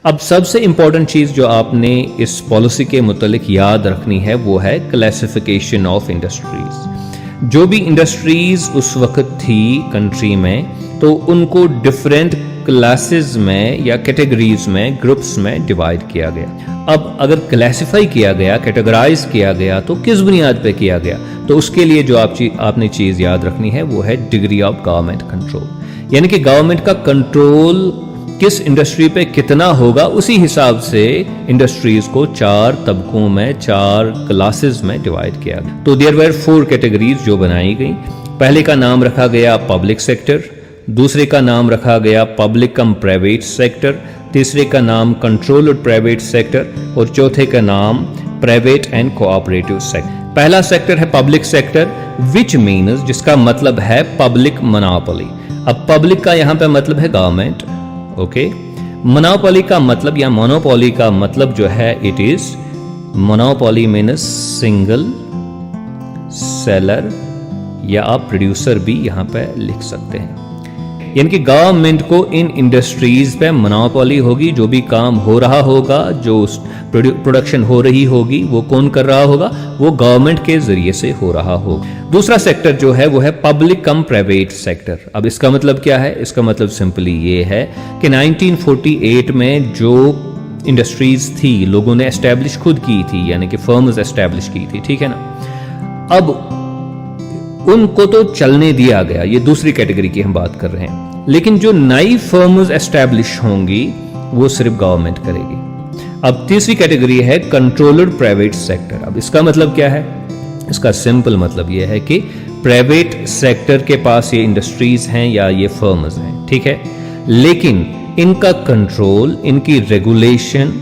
अब सबसे इंपॉर्टेंट चीज जो आपने इस पॉलिसी के मुतालिक याद रखनी है वो है क्लासिफिकेशन ऑफ इंडस्ट्रीज। जो भी इंडस्ट्रीज उस वक्त थी कंट्री में तो उनको डिफरेंट क्लासेस में या कैटेगरीज में, ग्रुप्स में डिवाइड किया गया। अब अगर क्लासिफाई किया गया, कैटेगराइज किया गया तो किस बुनियाद पे किया गया? तो उसके लिए जो आपने चीज याद रखनी है वो है डिग्री ऑफ गवर्नमेंट कंट्रोल, यानी कि गवर्नमेंट का कंट्रोल किस इंडस्ट्री पे कितना होगा, उसी हिसाब से इंडस्ट्रीज को 4 तबकों में, 4 क्लासेस में डिवाइड किया गया। तो देयर वर 4 कैटेगरीज जो बनाई गई। पहले का नाम रखा गया पब्लिक सेक्टर, दूसरे का नाम रखा गया पब्लिक कम प्राइवेट सेक्टर, तीसरे का नाम कंट्रोल्ड प्राइवेट सेक्टर और चौथे का नाम प्राइवेट एंड कोऑपरेटिव सेक्टर। पहला सेक्टर है पब्लिक सेक्टर विच मीन्स, जिसका मतलब है पब्लिक मोनोपोली। अब पब्लिक का यहां पे मतलब है गवर्नमेंट, ओके। मोनोपोली का मतलब या मोनोपोली का मतलब जो है it is, monopoly means single seller, या आप प्रोड्यूसर भी यहां पे लिख सकते हैं। यानी कि गवर्नमेंट को इन इंडस्ट्रीज पे मोनोपोली होगी। जो भी काम हो रहा होगा, जो प्रोडक्शन हो रही होगी, वो कौन कर रहा होगा? वो गवर्नमेंट के जरिए से हो रहा होगा। दूसरा सेक्टर जो है वो है पब्लिक कम प्राइवेट सेक्टर। अब इसका मतलब क्या है? इसका मतलब सिंपली ये है कि 1948 में जो इंडस्ट्रीज थी लोगों ने एस्टैब्लिश खुद की थी, यानी कि फर्म्स एस्टैब्लिश की थी, ठीक है ना। अब उनको तो चलने दिया गया, ये दूसरी कैटेगरी की हम बात कर रहे हैं। लेकिन जो नई फर्म्स एस्टैब्लिश होंगी वो सिर्फ गवर्नमेंट करेगी। अब तीसरी कैटेगरी है कंट्रोल्ड प्राइवेट सेक्टर। अब इसका मतलब क्या है? इसका सिंपल मतलब यह है कि प्राइवेट सेक्टर के पास ये इंडस्ट्रीज हैं या ये फर्म्स हैं, ठीक है, लेकिन इनका कंट्रोल, इनकी रेगुलेशन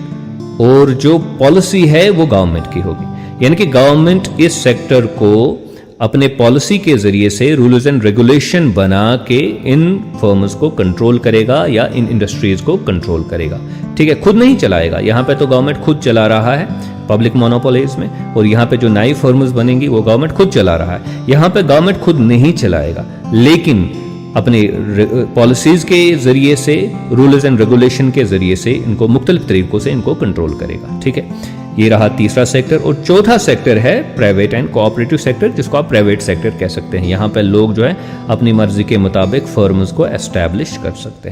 और जो पॉलिसी है वो गवर्नमेंट की होगी। यानी कि गवर्नमेंट इस सेक्टर को अपने पॉलिसी के जरिए से रूल्स एंड रेगुलेशन बना के इन फर्म्स को कंट्रोल करेगा या इन इंडस्ट्रीज को कंट्रोल करेगा, ठीक है। खुद नहीं चलाएगा। यहाँ पे तो गवर्नमेंट खुद चला रहा है पब्लिक मोनोपोलीज में, और यहाँ पे जो नई फर्म्स बनेंगी वो गवर्नमेंट खुद चला रहा है। यहाँ पे गवर्नमेंट खुद नहीं चलाएगा, लेकिन अपने पॉलिसीज के जरिए से, रूल्स एंड रेगुलेशन के जरिए से इनको मुख्तलिफ तरीकों से इनको कंट्रोल करेगा, ठीक है। ये रहा तीसरा सेक्टर। और चौथा सेक्टर है प्राइवेट एंड कोऑपरेटिव सेक्टर, जिसको आप प्राइवेट सेक्टर कह सकते हैं। यहाँ पे लोग जो है अपनी मर्जी के मुताबिक फर्म्स को एस्टैब्लिश कर सकते हैं।